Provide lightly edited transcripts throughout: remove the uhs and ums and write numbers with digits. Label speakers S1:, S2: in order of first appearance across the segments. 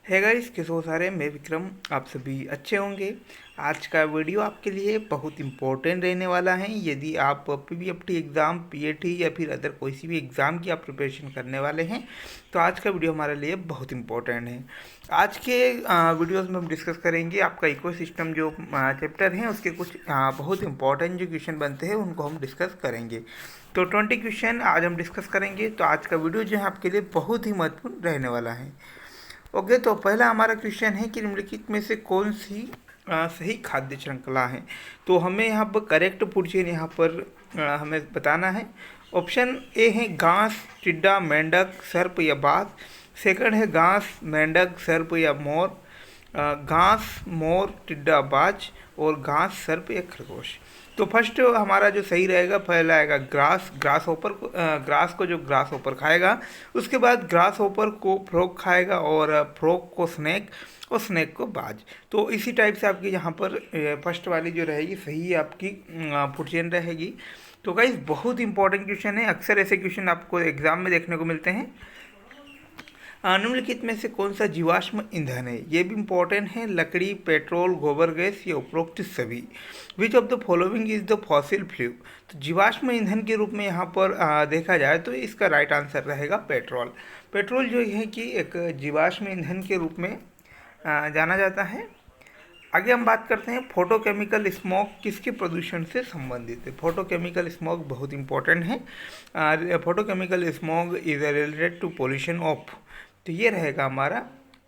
S1: है गाइस, कैसे हो सारे। मैं विक्रम, आप सभी अच्छे होंगे। आज का वीडियो आपके लिए बहुत इंपॉर्टेंट रहने वाला है। यदि आप पीवीएफटी एग्ज़ाम, पीएटी या फिर अदर कोई सी भी एग्ज़ाम की आप प्रिपरेशन करने वाले हैं तो आज का वीडियो हमारे लिए बहुत इंपॉर्टेंट है। आज के वीडियोस में हम डिस्कस करेंगे आपका इकोसिस्टम जो चैप्टर है उसके कुछ बहुत इंपॉर्टेंट जो क्वेश्चन बनते हैं उनको हम डिस्कस करेंगे। तो 20 क्वेश्चन आज हम डिस्कस करेंगे। तो आज का वीडियो जो है आपके लिए बहुत ही महत्वपूर्ण रहने वाला है। ओके, तो पहला हमारा क्वेश्चन है कि निम्नलिखित में से कौन सी सही खाद्य श्रृंखला है। तो हमें यहाँ पर करेक्ट पूछिए, यहाँ पर हमें बताना है। ऑप्शन ए है घास, टिड्डा, मेंढक, सर्प या बाज। सेकंड है घास, मेंढक, सर्प या मोर। घास, मोर, टिड्डा, बाज और घास, सर्प या खरगोश। तो फर्स्ट हमारा जो सही रहेगा पहला आएगा ग्रास। ग्रास होपर को ग्रास को जो ग्रास होपर खाएगा, उसके बाद ग्रास होपर को फ्रॉग खाएगा और फ्रॉग को स्नेक और स्नेक को बाज। तो इसी टाइप से आपकी यहाँ पर फर्स्ट वाली जो रहेगी सही आपकी फूड चेन रहेगी। तो गाइस बहुत इंपॉर्टेंट क्वेश्चन है, अक्सर ऐसे क्वेश्चन आपको एग्जाम में देखने को मिलते हैं। निम्नलिखित में से कौन सा जीवाश्म ईंधन है, ये भी इंपॉर्टेंट है। लकड़ी, पेट्रोल, गोबर गैस या उपरोक्त सभी। Which of the following is the fossil fuel. तो जीवाश्म ईंधन के रूप में यहाँ पर देखा जाए तो इसका राइट आंसर रहेगा पेट्रोल। पेट्रोल जो है कि एक जीवाश्म ईंधन के रूप में जाना जाता है। आगे हम बात करते हैं फोटोकेमिकल स्मोक किसके प्रदूषण से संबंधित है। फोटोकेमिकल स्मोक बहुत इंपॉर्टेंट है। Photochemical smoke is related to pollution of, तो ये रहेगा हमारा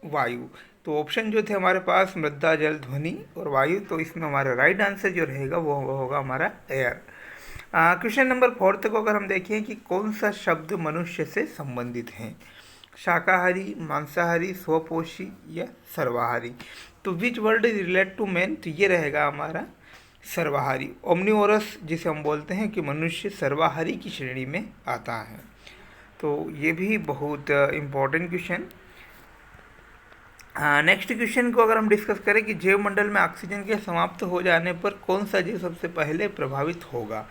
S1: वायु। तो ऑप्शन जो थे हमारे पास मृदा, जल, ध्वनि और वायु, तो इसमें हमारा राइट आंसर जो रहेगा वो होगा हमारा एयर। क्वेश्चन नंबर 4 को अगर हम देखें कि कौन सा शब्द मनुष्य से संबंधित है। शाकाहारी, मांसाहारी, स्वपोषी या सर्वाहारी। तो which word is relate to man, तो ये रहेगा हमारा सर्वाहारी। ओमनिवोरस जिसे हम बोलते हैं कि मनुष्य सर्वाहारी की श्रेणी में आता है। तो ये भी बहुत इम्पॉर्टेंट क्वेश्चन। नेक्स्ट क्वेश्चन को अगर हम डिस्कस करें कि जैव मंडल में ऑक्सीजन के समाप्त हो जाने पर कौन सा जीव सबसे पहले प्रभावित होगा।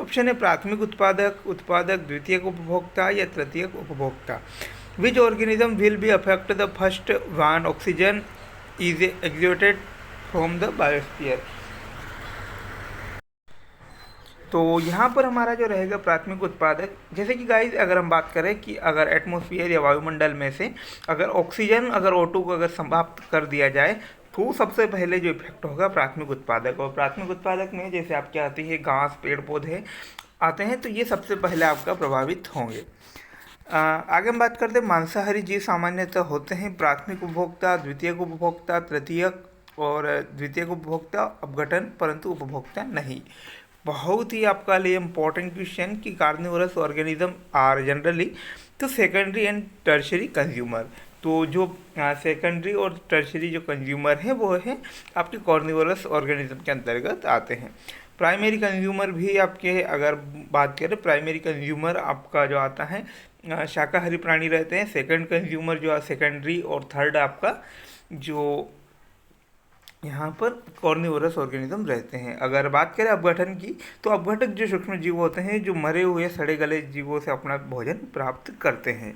S1: ऑप्शन है प्राथमिक उत्पादक, उत्पादक, द्वितीयक उपभोक्ता या तृतीयक उपभोक्ता। Which organism will be affect the first one oxygen is exuded from the biosphere. तो यहाँ पर हमारा जो रहेगा प्राथमिक उत्पादक, जैसे कि गाइस अगर हम बात करें कि अगर एटमॉस्फेयर या वायुमंडल में से अगर ऑक्सीजन अगर O2 को अगर समाप्त कर दिया जाए तो सबसे पहले जो इफेक्ट होगा प्राथमिक उत्पादक। और प्राथमिक उत्पादक में जैसे आपके आती है घास, पेड़ पौधे आते हैं, तो ये सबसे पहले आपका प्रभावित होंगे। आगे हम बात करते हैं मांसाहारी जीव सामान्यतः होते हैं प्राथमिक उपभोक्ता, द्वितीयक उपभोक्ता, तृतीयक और द्वितीयक उपभोक्ता अपघटन, परंतु उपभोक्ता नहीं। बहुत ही आपका लिए इम्पोर्टेंट क्वेश्चन कि कार्निवोरस ऑर्गेनिज्म आर जनरली तो सेकेंडरी एंड टर्शरी कंज्यूमर। तो जो सेकेंडरी और टर्शरी जो कंज्यूमर है वो है आपके कार्निवोरस ऑर्गेनिज्म के अंतर्गत आते हैं। प्राइमरी कंज्यूमर भी आपके अगर बात करें, प्राइमरी कंज्यूमर आपका जो आता है शाकाहारी प्राणी रहते हैं। सेकंड कंज्यूमर जो सेकेंडरी और थर्ड आपका जो यहाँ पर कॉर्निवोरस ऑर्गेनिज्म रहते हैं। अगर बात करें अपघटन की, तो अपघटक जो सूक्ष्म जीव होते हैं जो मरे हुए सड़े गले जीवों से अपना भोजन प्राप्त करते हैं।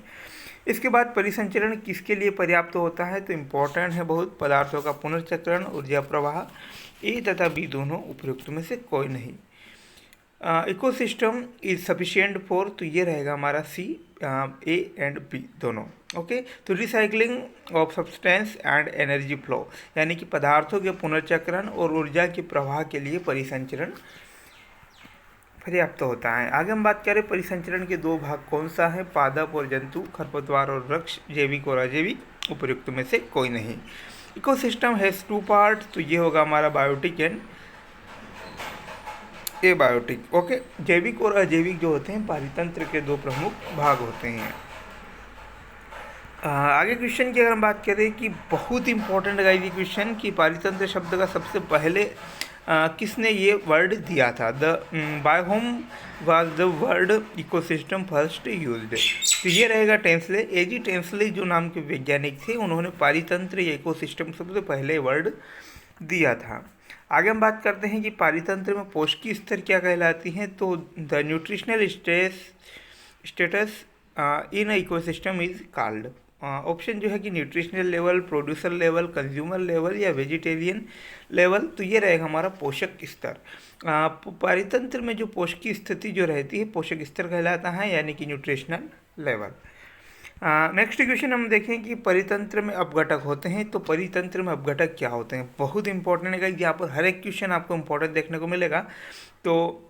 S1: इसके बाद परिसंचरण किसके लिए पर्याप्त होता है, तो इम्पोर्टेंट है बहुत। पदार्थों का पुनर्चक्रण, ऊर्जा प्रवाह, ए तथा बी दोनों उपयुक्त में से कोई नहीं। इकोसिस्टम इज सफिशिएंट फॉर, तो ये रहेगा हमारा सी, ए एंड बी दोनों। ओके, तो recycling of substance and energy flow, यानी कि पदार्थों के पुनर्चक्रण और ऊर्जा के प्रवाह के लिए परिसंचरण पर्याप्त होता है। आगे हम बात करें परिसंचरण के दो भाग कौन सा है, पादप और जंतु, खरपतवार और वृक्ष, जैविक और अजैविक, उपयुक्त में से कोई नहीं। इकोसिस्टम हैज़ 2 पार्ट, तो ये होगा हमारा बायोटिक एंड एबायोटिक। ओके, जैविक और अजैविक जो होते हैं पारितंत्र के 2 प्रमुख भाग होते हैं। आगे क्वेश्चन की अगर हम बात करें कि बहुत इंपॉर्टेंट गाइस ये क्वेश्चन कि पारितंत्र शब्द का सबसे पहले किसने ये वर्ड दिया था। By whom was the word ecosystem first used. तो ये रहेगा टेंसले। एजी टेंसले जो नाम के वैज्ञानिक थे, उन्होंने पारितंत्र या इकोसिस्टम सबसे पहले वर्ड दिया था। आगे हम बात करते हैं कि पारितंत्र में पोषकीय स्तर क्या कहलाती हैं, तो the nutritional status in ecosystem is called. Option जो है कि nutritional level, producer level, consumer level या वेजिटेरियन लेवल। तो ये रहेगा हमारा पोषक स्तर। पारितंत्र में जो पोषक की स्थिति जो रहती है पोषक स्तर कहलाता है, यानी कि न्यूट्रिशनल लेवल। नेक्स्ट क्वेश्चन हम देखें कि परितंत्र में अपघटक होते हैं। तो परितंत्र में अपघटक क्या होते हैं, बहुत इंपॉर्टेंट है, यहाँ पर हर एक क्वेश्चन आपको इंपॉर्टेंट देखने को मिलेगा। तो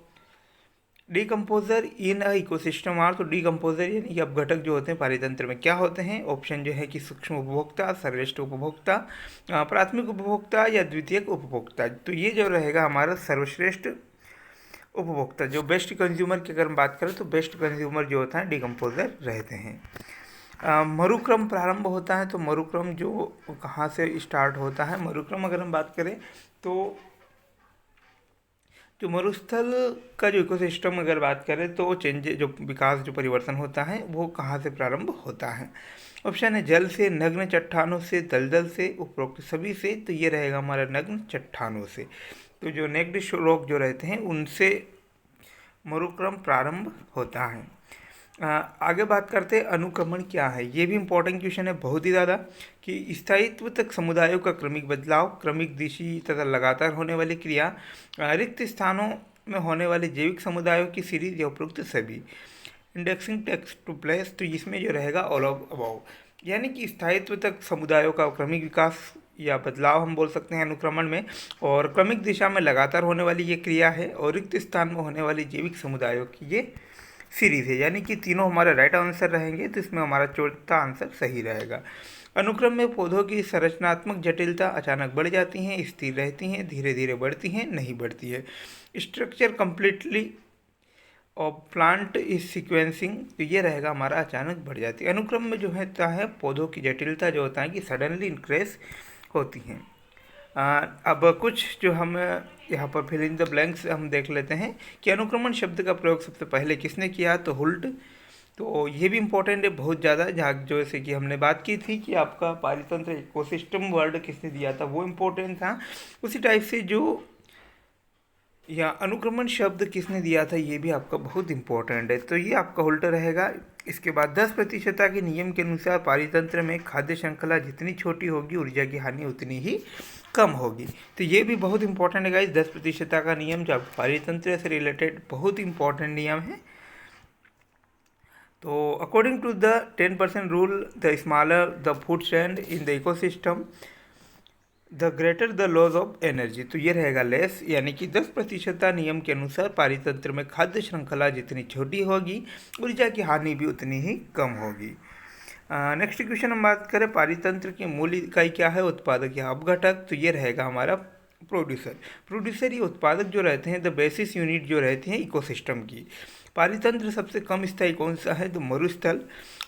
S1: decomposer in a ecosystem are, तो डिकम्पोजर यानी कि अपघटक जो होते हैं पारितंत्र में क्या होते हैं। ऑप्शन जो है कि सूक्ष्म उपभोक्ता, सर्वश्रेष्ठ उपभोक्ता, प्राथमिक उपभोक्ता या द्वितीयक उपभोक्ता। तो ये जो रहेगा हमारा सर्वश्रेष्ठ उपभोक्ता, जो बेस्ट कंज्यूमर की अगर हम बात करें तो बेस्ट कंज्यूमर जो होता है डिकम्पोजर रहते हैं। मरुक्रम प्रारंभ होता है, तो मरुक्रम जो कहाँ से स्टार्ट होता है, मरुक्रम अगर हम बात करें तो जो मरुस्थल का जो इकोसिस्टम अगर बात करें तो चेंज जो विकास जो परिवर्तन होता है वो कहाँ से प्रारंभ होता है। ऑप्शन है जल से, नग्न चट्टानों से, दलदल से, उपरोक्त सभी से। तो ये रहेगा हमारा नग्न चट्टानों से। तो जो नेक्ड रॉक जो रहते हैं उनसे मरुक्रम प्रारंभ होता है। आगे बात करते हैं अनुक्रमण क्या है। ये भी इंपॉर्टेंट क्वेश्चन है बहुत ही ज़्यादा, कि स्थायित्व तक समुदायों का क्रमिक बदलाव, क्रमिक दिशी तथा लगातार होने वाली क्रिया, रिक्त स्थानों में होने वाले जैविक समुदायों की सीरीज या उपरोक्त सभी। इंडेक्सिंग टेक्स्ट टू प्लेस, तो इसमें जो रहेगा ऑल ऑफ अबाउ, यानी कि स्थायित्व तक समुदायों का क्रमिक विकास या बदलाव हम बोल सकते हैं अनुक्रमण में, और क्रमिक दिशा में लगातार होने वाली ये क्रिया है, और रिक्त स्थान में होने वाली जैविक समुदायों की ये सीरीज है। यानी कि तीनों हमारा राइट आंसर रहेंगे, तो इसमें हमारा चौथा आंसर सही रहेगा। अनुक्रम में पौधों की संरचनात्मक जटिलता अचानक बढ़ जाती हैं, स्थिर रहती हैं, धीरे धीरे बढ़ती हैं, नहीं बढ़ती है। स्ट्रक्चर कंप्लीटली और प्लांट इज सीक्वेंसिंग, तो ये रहेगा हमारा अचानक बढ़ जाती है। अनुक्रम में जो होता है पौधों की जटिलता जो होता है कि सडनली इंक्रीज होती हैं। अब कुछ जो हम यहाँ पर फिल इन द ब्लैंक्स हम देख लेते हैं कि अनुक्रमण शब्द का प्रयोग सबसे पहले किसने किया, तो हुल्ट। तो ये भी इम्पोर्टेंट है बहुत ज़्यादा, जहाँ जैसे कि हमने बात की थी कि आपका पारितंत्र इकोसिस्टम वर्ड किसने दिया था, वो इम्पोर्टेंट था। उसी टाइप से जो या अनुक्रमण शब्द किसने दिया था ये भी आपका बहुत इंपॉर्टेंट है, तो ये आपका उल्टा रहेगा। इसके बाद 10% के नियम के अनुसार पारितंत्र में खाद्य श्रृंखला जितनी छोटी होगी ऊर्जा की हानि उतनी ही कम होगी। तो ये भी बहुत इंपॉर्टेंट है गाइस, 10% का नियम जो पारितंत्र से रिलेटेड बहुत इंपॉर्टेंट नियम है। तो according to the 10% rule, the smaller the food chain in the ecosystem the greater the loss of energy. तो ये रहेगा लेस, यानी कि 10% नियम के अनुसार पारितंत्र में खाद्य श्रृंखला जितनी छोटी होगी ऊर्जा की हानि भी उतनी ही कम होगी। नेक्स्ट क्वेश्चन हम बात करें पारितंत्र की मूल इकाई क्या है, उत्पादक या अपघटक। तो ये रहेगा हमारा प्रोड्यूसर। प्रोड्यूसर ये उत्पादक जो रहते हैं, द बेसिस यूनिट जो रहती हैं इकोसिस्टम की। पारितंत्र सबसे कम स्थायी कौन सा है, तो मरुस्थल।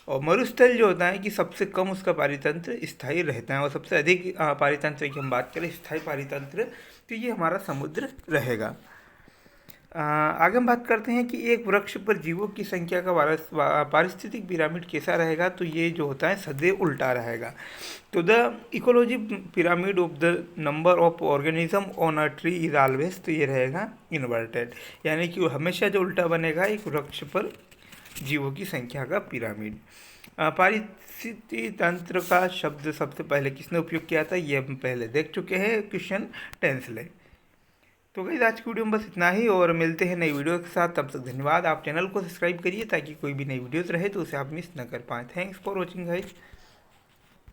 S1: और मरुस्थल जो होता है कि सबसे कम उसका पारितंत्र स्थायी रहता है, और सबसे अधिक पारितंत्र की हम बात करें स्थायी पारितंत्र, तो ये हमारा समुद्र रहेगा। आगे हम बात करते हैं कि एक वृक्ष पर जीवों की संख्या का पारिस्थितिक पिरामिड कैसा रहेगा। तो ये जो होता है सदैव उल्टा रहेगा। तो the ecology pyramid of the number of organism on a tree is always, तो ये रहेगा इन्वर्टेड, यानी कि वो हमेशा जो उल्टा बनेगा एक वृक्ष पर जीवों की संख्या का पिरामिड। पारिस्थितिकी तंत्र का शब्द सबसे पहले किसने उपयोग किया था, ये हम पहले देख चुके हैं, क्वेश्चन टेंसले। तो गाइस आज की वीडियो में बस इतना ही, और मिलते हैं नई वीडियो के साथ। तब तक धन्यवाद। आप चैनल को सब्सक्राइब करिए ताकि कोई भी नई वीडियोस रहे तो उसे आप मिस न कर पाएँ। Thanks for watching guys.